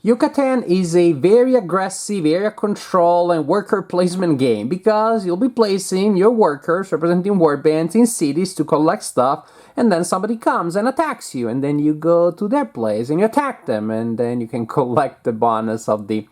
Yucatan is a very aggressive area control and worker placement game because you'll be placing your workers representing warbands in cities to collect stuff, and then somebody comes and attacks you, and then you go to their place and you attack them, and then you can collect the bonus of the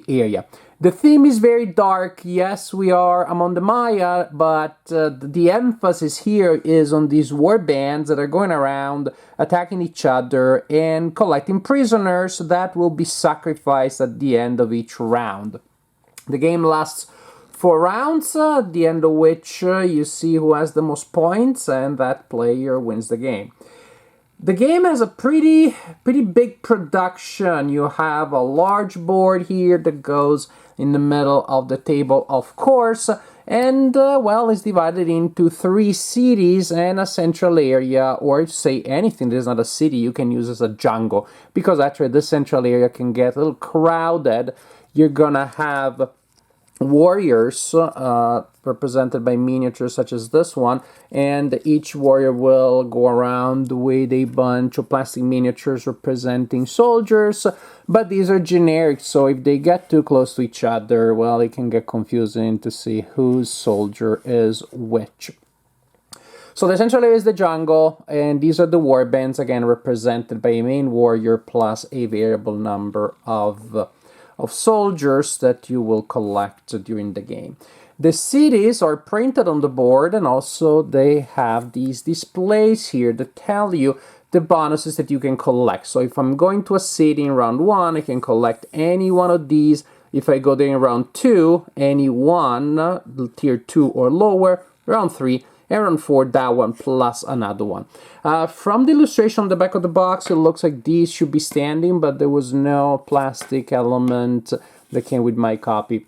area. The theme is very dark. Yes, we are among the Maya, but the emphasis here is on these war bands that are going around attacking each other and collecting prisoners that will be sacrificed at the end of each round. The game lasts 4 rounds, at the end of which you see who has the most points, and that player wins the game. The game has a pretty big production. You have a large board here that goes in the middle of the table, of course, and well, it's divided into 3 cities and a central area, or to say anything that is not a city you can use as a jungle, because actually this central area can get a little crowded. You're gonna have warriors represented by miniatures such as this one, and each warrior will go around with a bunch of plastic miniatures representing soldiers, but these are generic, so if they get too close to each other, well, it can get confusing to see whose soldier is which. So the central area is the jungle, and these are the warbands, again represented by a main warrior plus a variable number of soldiers that you will collect during the game. The cities are printed on the board, and also they have these displays here that tell you the bonuses that you can collect. So if I'm going to a city in round 1, I can collect any one of these. If I go there in round 2, any one, tier 2 or lower, round 3, and round 4, that one plus another one. From the illustration on the back of the box, it looks like these should be standing, but there was no plastic element that came with my copy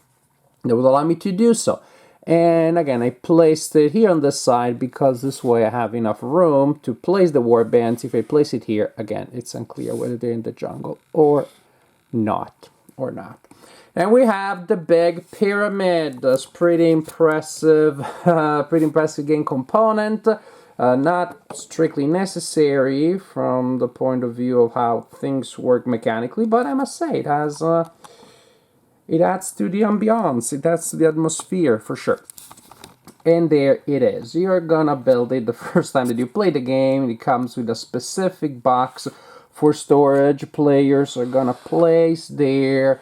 that would allow me to do so. And again, I placed it here on this side because this way I have enough room to place the warbands. If I place it here, again, it's unclear whether they're in the jungle or not. And we have the big pyramid. That's pretty impressive game component. Not strictly necessary from the point of view of how things work mechanically, but I must say it has it adds to the ambiance, it adds to the atmosphere for sure. And there it is. You're gonna build it the first time that you play the game. It comes with a specific box for storage. Players are gonna place their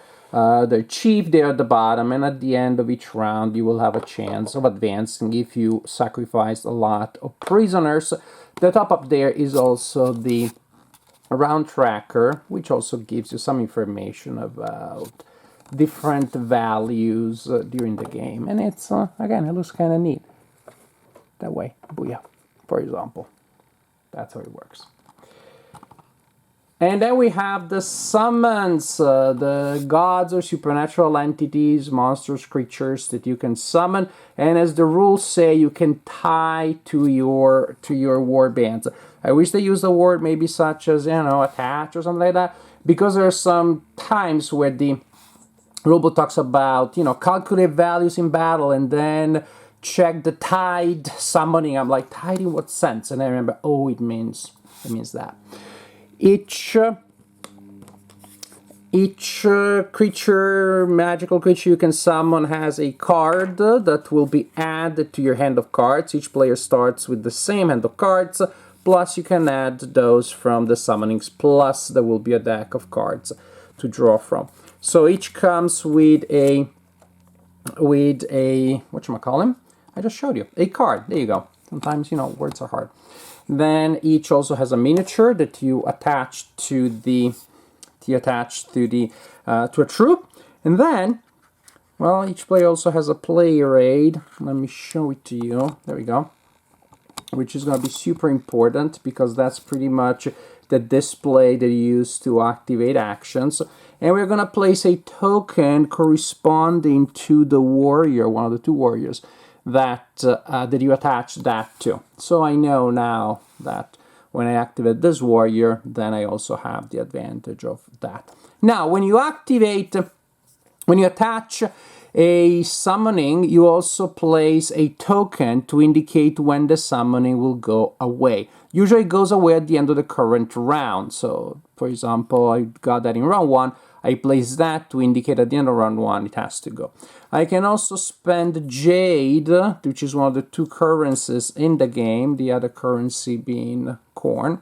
chief there at the bottom, and at the end of each round you will have a chance of advancing if you sacrifice a lot of prisoners. The top up there is also the round tracker, which also gives you some information about different values during the game, and it's again, it looks kind of neat that way. Booyah, for example. That's how it works. And then we have the summons, the gods or supernatural entities, monsters, creatures that you can summon. And as the rules say, you can tie to your warbands. I wish they used a word maybe such as, attach or something like that, because there are some times where the rulebook talks about, calculate values in battle and then check the tied summoning. I'm like, tied in what sense? And I remember, oh, it means that. Each creature, magical creature you can summon has a card that will be added to your hand of cards. Each player starts with the same hand of cards, plus you can add those from the summonings, plus there will be a deck of cards to draw from. So each comes with a whatchamacallit? I just showed you. A card. There you go. Sometimes, words are hard. Then each also has a miniature that you attach to a troop. And then, well, each player also has a player aid. Let me show it to you. There we go. Which is going to be super important because that's pretty much the display that you use to activate actions. And we're going to place a token corresponding to the warrior, one of the 2 warriors, that you attach that to. So I know now that when I activate this warrior, then I also have the advantage of that. Now, when you attach a summoning, you also place a token to indicate when the summoning will go away. Usually it goes away at the end of the current round. So, for example, I got that in round 1. I place that to indicate at the end of round 1 it has to go. I can also spend Jade, which is one of the 2 currencies in the game, the other currency being corn.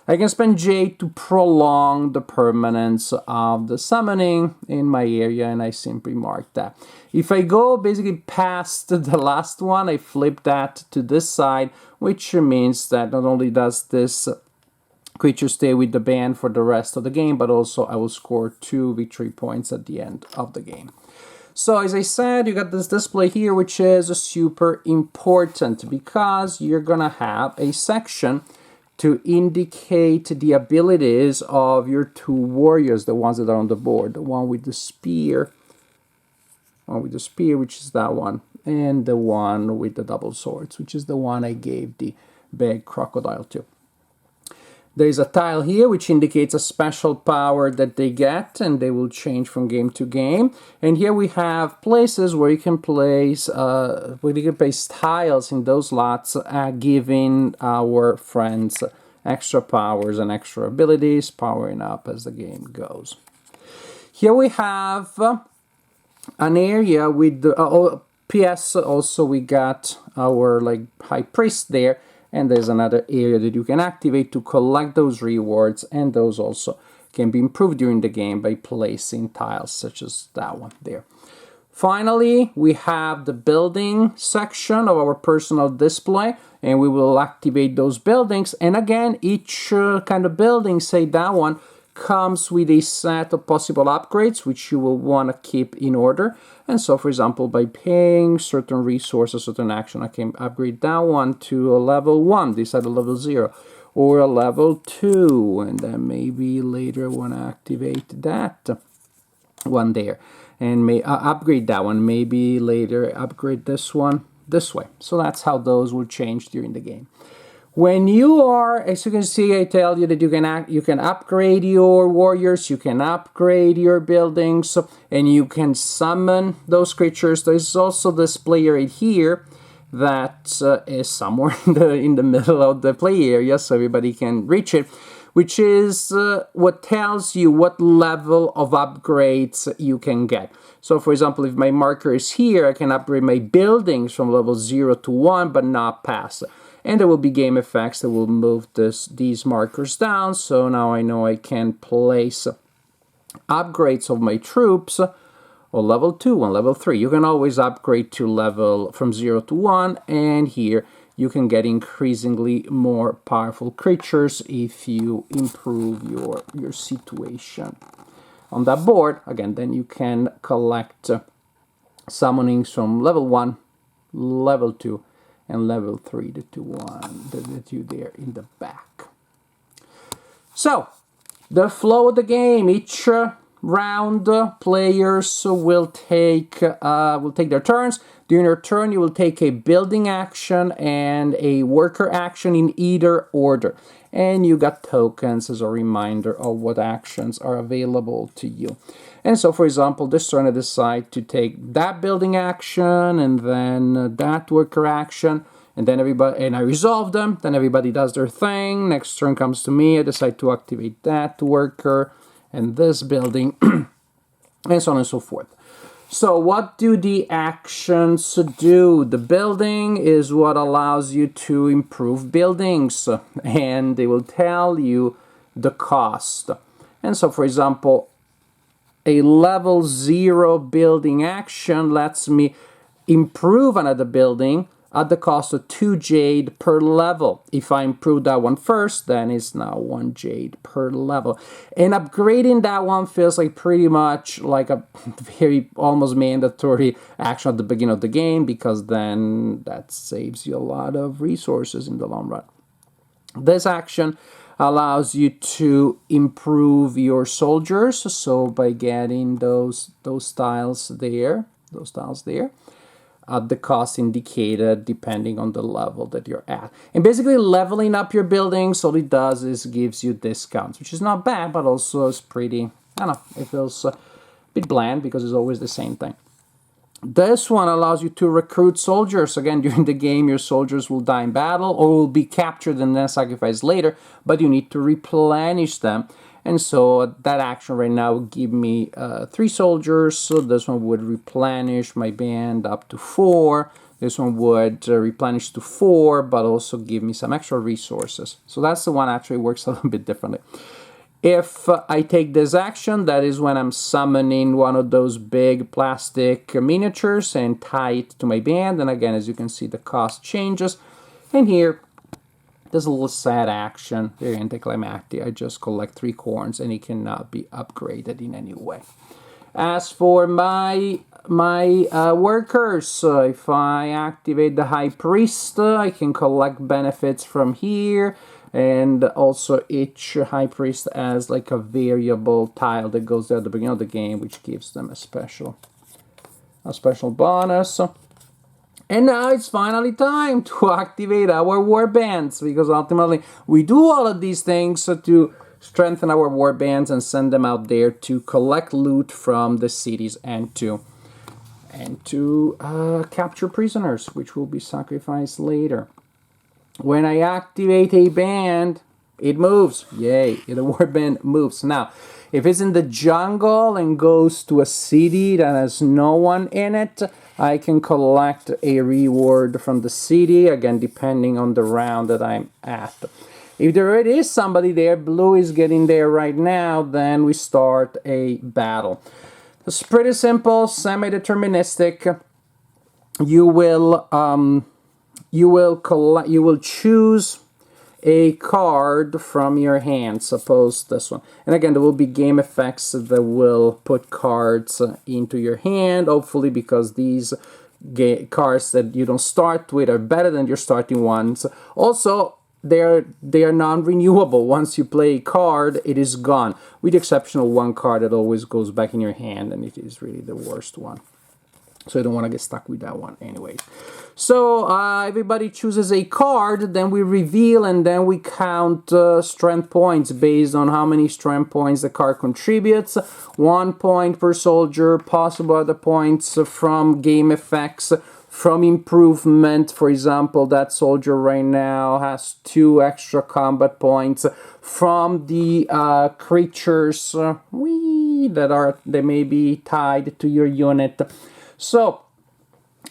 I can spend Jade to prolong the permanence of the summoning in my area, and I simply mark that. If I go basically past the last one, I flip that to this side, which means that not only does this creature stay with the band for the rest of the game, but also I will score 2 victory points at the end of the game. So as I said, you got this display here, which is super important because you're gonna have a section to indicate the abilities of your 2 warriors, the ones that are on the board, the one with the spear, which is that one, and the one with the double swords, which is the one I gave the big crocodile to. There's a tile here which indicates a special power that they get, and they will change from game to game. And here we have places where you can place tiles in those slots, giving our friends extra powers and extra abilities, powering up as the game goes. Here we have an area with the PS. Also, we got our high priest there. And there's another area that you can activate to collect those rewards, and those also can be improved during the game by placing tiles such as that one there. Finally, we have the building section of our personal display, and we will activate those buildings. And again, each kind of building, say that one, comes with a set of possible upgrades which you will want to keep in order. And so, for example, by paying certain resources, certain action, I can upgrade that one to a level 1, this at a level 0, or a level 2, and then maybe later I want to activate that one there, and may upgrade that one, maybe later upgrade this one this way. So that's how those will change during the game. When you are, as you can see, I tell you that you can upgrade your warriors, you can upgrade your buildings, and you can summon those creatures. There's also this play area here that is somewhere in the middle of the play area, so everybody can reach it, which is what tells you what level of upgrades you can get. So, for example, if my marker is here, I can upgrade my buildings from level 0 to 1, but not past. And there will be game effects that will move these markers down. So now I know I can place upgrades of my troops on level 2 and level 3. You can always upgrade to level from 0 to 1. And here you can get increasingly more powerful creatures if you improve your situation on that board. Again, then you can collect summonings from level 1, level 2, and level 3, the 2 there in the back. So, the flow of the game, each round players will take their turns. During your turn, you will take a building action and a worker action in either order. And you got tokens as a reminder of what actions are available to you. And so, for example, this turn I decide to take that building action and then that worker action, and then I resolve them. Then everybody does their thing. Next turn comes to me. I decide to activate that worker and this building, and so on and so forth. So what do the actions do? The building is what allows you to improve buildings, and they will tell you the cost. And so, for example, a level 0 building action lets me improve another building at the cost of 2 jade per level. If I improve that one first, then it's now 1 jade per level. And upgrading that one feels like pretty much like a very almost mandatory action at the beginning of the game, because then that saves you a lot of resources in the long run. This action allows you to improve your soldiers, so by getting those tiles there, at the cost indicated depending on the level that you're at. And basically leveling up your buildings, all it does is gives you discounts, which is not bad, but also is pretty, I don't know, it feels a bit bland because it's always the same thing. This one allows you to recruit soldiers. Again, during the game, your soldiers will die in battle or will be captured and then sacrificed later, but you need to replenish them. And so that action right now would give me 3 soldiers. So this one would replenish my band up to 4. This one would replenish to 4, but also give me some extra resources. So that's the one actually works a little bit differently. If I take this action, that is when I'm summoning one of those big plastic miniatures and tie it to my band. And again, as you can see, the cost changes. And here, there's a little sad action, very anticlimactic. I just collect 3 corns and it cannot be upgraded in any way. As for my workers, if I activate the High Priest, I can collect benefits from here. And also each High Priest has like a variable tile that goes there at the beginning of the game, which gives them a special bonus. And now it's finally time to activate our warbands, because ultimately we do all of these things to strengthen our warbands and send them out there to collect loot from the cities and to capture prisoners, which will be sacrificed later. When I activate a band, it moves. Yay, the warband moves. Now, if it's in the jungle and goes to a city that has no one in it, I can collect a reward from the city, again, depending on the round that I'm at. If there already is somebody there, blue is getting there right now, then we start a battle. It's pretty simple, semi-deterministic. You will choose a card from your hand. Suppose this one. And again, there will be game effects that will put cards into your hand, hopefully, because these cards that you don't start with are better than your starting ones. Also, they are non-renewable. Once you play a card, it is gone, with the exception of one card that always goes back in your hand, and it is really the worst one. So you don't want to get stuck with that one anyways. So everybody chooses a card, then we reveal, and then we count strength points based on how many strength points the card contributes. 1 point per soldier, possible other points from game effects, from improvement. For example, that soldier right now has 2 extra combat points. From the creatures that may be tied to your unit. So,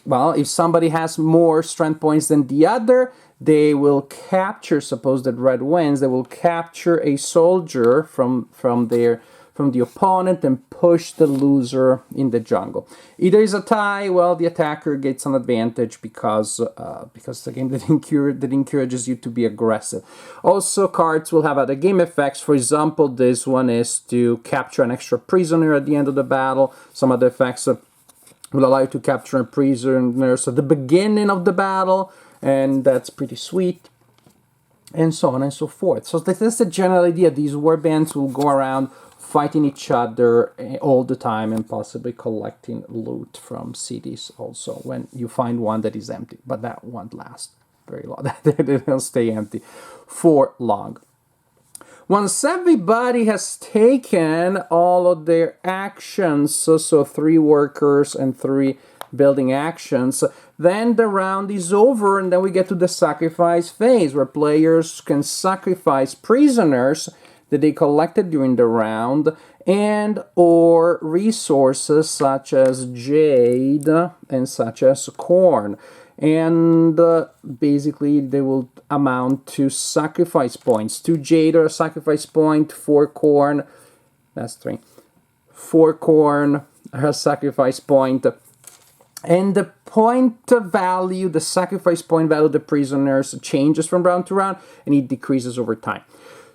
well, if somebody has more strength points than the other, they will capture, suppose that red wins, they will capture a soldier from the opponent and push the loser in the jungle. Either is a tie, well, the attacker gets an advantage because it's a game that encourages you to be aggressive. Also, cards will have other game effects. For example, this one is to capture an extra prisoner at the end of the battle. Some other effects will allow you to capture prisoners at the beginning of the battle, and that's pretty sweet, and so on and so forth. So that's the general idea. These warbands will go around fighting each other all the time and possibly collecting loot from cities also when you find one that is empty, but that won't last very long. They'll stay empty for long. Once everybody has taken all of their actions, so 3 workers and 3 building actions, then the round is over, and then we get to the sacrifice phase, where players can sacrifice prisoners that they collected during the round and or resources such as jade and such as corn. And basically they will amount to sacrifice points. 2 jade are a sacrifice point, 4 corn, that's 3. 4 corn are a sacrifice point. And the point value, the sacrifice point value of the prisoners changes from round to round, and it decreases over time.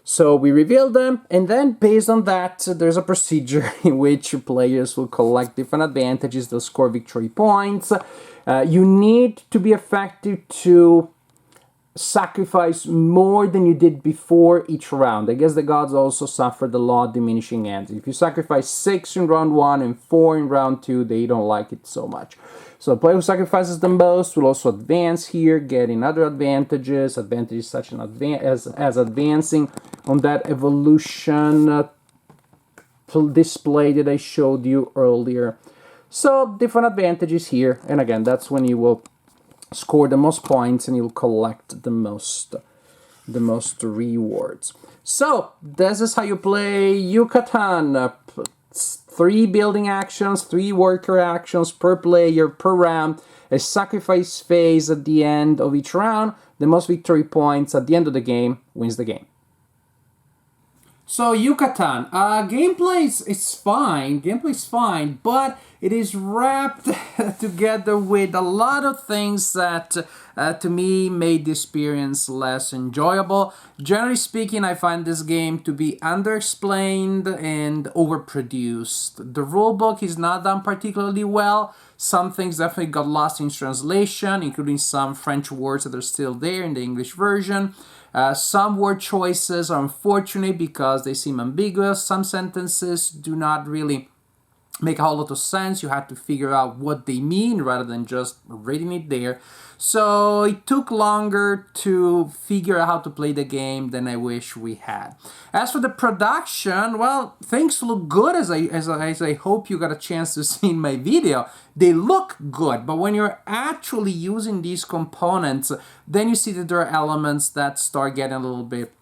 So we reveal them, and then based on that, there's a procedure in which players will collect different advantages. They'll score victory points. You need to be effective to sacrifice more than you did before each round. I guess the gods also suffer the law of diminishing ends. If you sacrifice 6 in round 1 and 4 in round 2, they don't like it so much. So the player who sacrifices the most will also advance here, getting other advantages such as advancing on that evolution display that I showed you earlier. So different advantages here, and again, that's when you will score the most points and you'll collect the most rewards. So this is how you play Yucatan. 3 building actions, 3 worker actions per player per round, a sacrifice phase at the end of each round. The most victory points at the end of the game wins the game. So Yucatan, gameplay is fine. Gameplay is fine, but it is wrapped together with a lot of things that, to me, made the experience less enjoyable. Generally speaking, I find this game to be underexplained and overproduced. The rulebook is not done particularly well. Some things definitely got lost in translation, including some French words that are still there in the English version. Some word choices are unfortunate because they seem ambiguous. Some sentences do not really make a whole lot of sense. You have to figure out what they mean rather than just reading it there. So it took longer to figure out how to play the game than I wish we had. As for the production, well, things look good as I hope you got a chance to see in my video. They look good, but when you're actually using these components, then you see that there are elements that start getting a little bit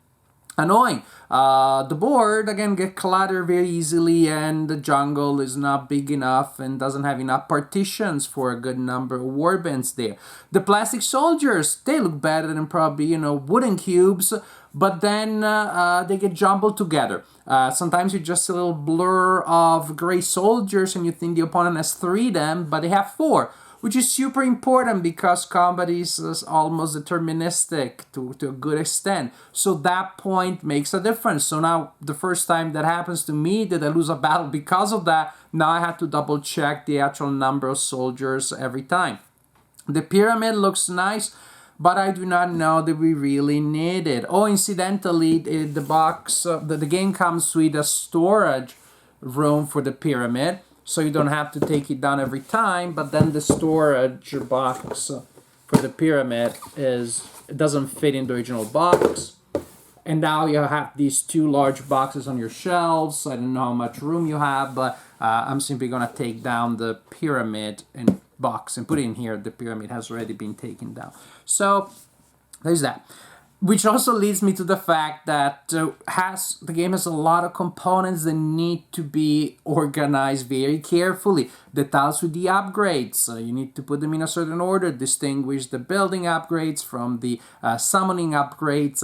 annoying. The board, again, get cluttered very easily, and the jungle is not big enough and doesn't have enough partitions for a good number of warbands there. The plastic soldiers, they look better than probably, wooden cubes, but then they get jumbled together. Sometimes you just see a little blur of gray soldiers and you think the opponent has 3 of them, but they have 4. Which is super important because combat is almost deterministic to a good extent. So that point makes a difference. So now the first time that happens to me that I lose a battle because of that, now I have to double check the actual number of soldiers every time. The pyramid looks nice, but I do not know that we really need it. Oh, incidentally, the box, the game comes with a storage room for the pyramid. So you don't have to take it down every time, but then the storage box for the pyramid it doesn't fit in the original box. And now you have these 2 large boxes on your shelves. I don't know how much room you have, but I'm simply gonna take down the pyramid and box and put it in here. The pyramid has already been taken down. So there's that. Which also leads me to the fact that the game has a lot of components that need to be organized very carefully. The tiles with the upgrades, you need to put them in a certain order, distinguish the building upgrades from the summoning upgrades.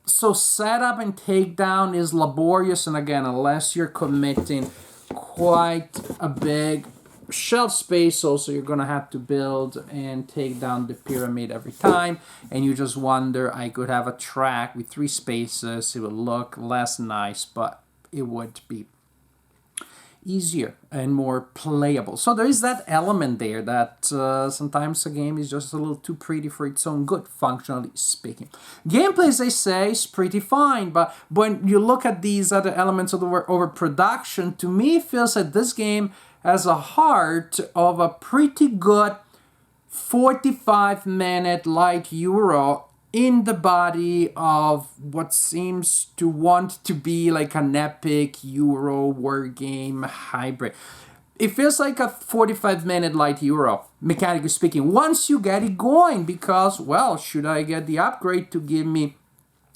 So setup and takedown is laborious, and again, unless you're committing quite a big shelf space, also you're gonna have to build and take down the pyramid every time, and you just wonder, I could have a track with 3 spaces, it would look less nice, but it would be easier and more playable. So there is that element there that sometimes a game is just a little too pretty for its own good, functionally speaking. Gameplay, as I say, is pretty fine, but when you look at these other elements of the overproduction, to me it feels like this game has a heart of a pretty good 45-minute light Euro in the body of what seems to want to be like an epic Euro war game hybrid. It feels like a 45-minute light Euro, mechanically speaking, once you get it going, because, well, should I get the upgrade to give me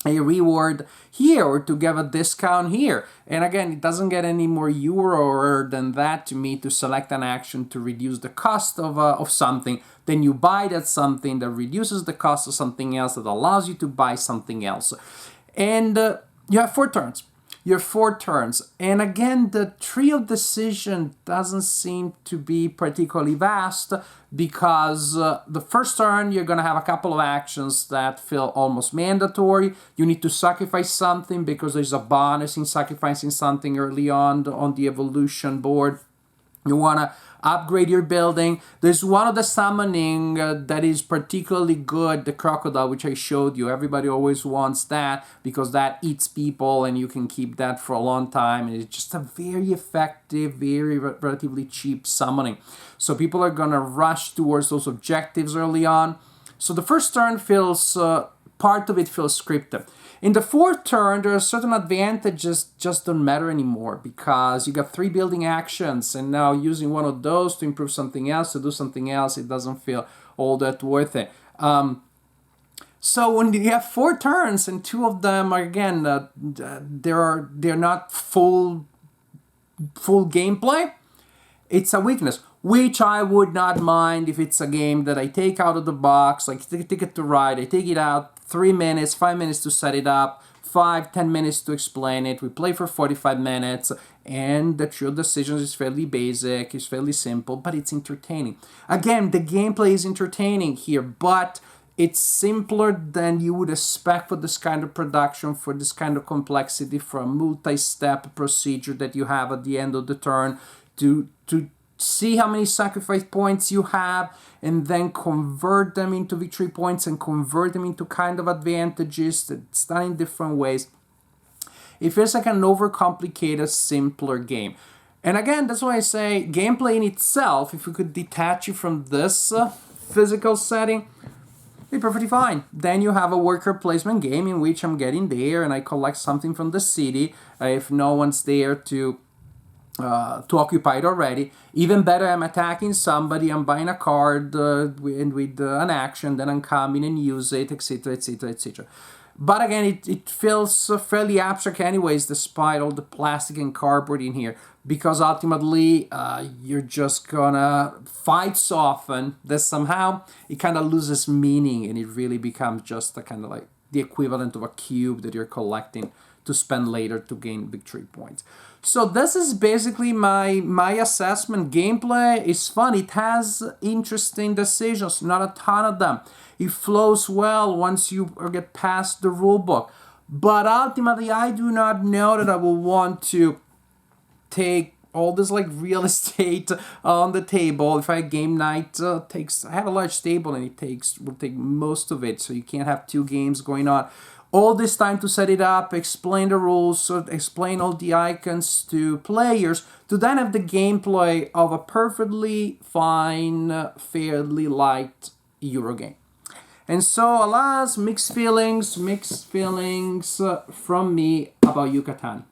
a reward here or to give a discount here? And again, it doesn't get any more Euro than that to me to select an action to reduce the cost of something. Then you buy that something that reduces the cost of something else that allows you to buy something else. And you have 4 turns. Your 4 turns. And again, the tree of decision doesn't seem to be particularly vast because the first turn, you're going to have a couple of actions that feel almost mandatory. You need to sacrifice something because there's a bonus in sacrificing something early on the evolution board. You want to upgrade your building. There's one of the summoning that is particularly good, the crocodile, which I showed you. Everybody always wants that because that eats people and you can keep that for a long time. And it's just a very effective, very relatively cheap summoning. So people are going to rush towards those objectives early on. So the first turn feels, part of it feels scripted. In the fourth turn, there are certain advantages just don't matter anymore because you got 3 building actions, and now using one of those to improve something else, to do something else, it doesn't feel all that worth it. So when you have 4 turns and 2 of them are again they're not full gameplay, it's a weakness, which I would not mind if it's a game that I take out of the box, like Ticket to Ride. I take it out, 3 minutes, 5 minutes to set it up, 5-10 minutes to explain it. We play for 45 minutes, and the true decisions is fairly basic, it's fairly simple, but it's entertaining. Again, the gameplay is entertaining here, but it's simpler than you would expect for this kind of production, for this kind of complexity, for a multi-step procedure that you have at the end of the turn to see how many sacrifice points you have and then convert them into victory points and convert them into kind of advantages that's done in different ways. It feels like an overcomplicated, simpler game. And again, that's why I say gameplay in itself, if you could detach it from this physical setting, be perfectly fine. Then you have a worker placement game in which I'm getting there and I collect something from the city if no one's there to occupy it already. Even better, I'm attacking somebody, I'm buying a card with an action, then I'm coming and use it, etc, etc, etc. But again, it feels fairly abstract anyways, despite all the plastic and cardboard in here, because ultimately you're just gonna fight so often that somehow it kind of loses meaning and it really becomes just a kind of like the equivalent of a cube that you're collecting to spend later to gain victory points. So this is basically my assessment. Gameplay is fun. It has interesting decisions, not a ton of them. It flows well once you get past the rule book. But ultimately, I do not know that I will want to take all this like real estate on the table. If I game night I have a large table and will take most of it, so you can't have 2 games going on. All this time to set it up, explain the rules, explain all the icons to players, to then have the gameplay of a perfectly fine, fairly light Euro game. And so, alas, mixed feelings from me about Yucatan.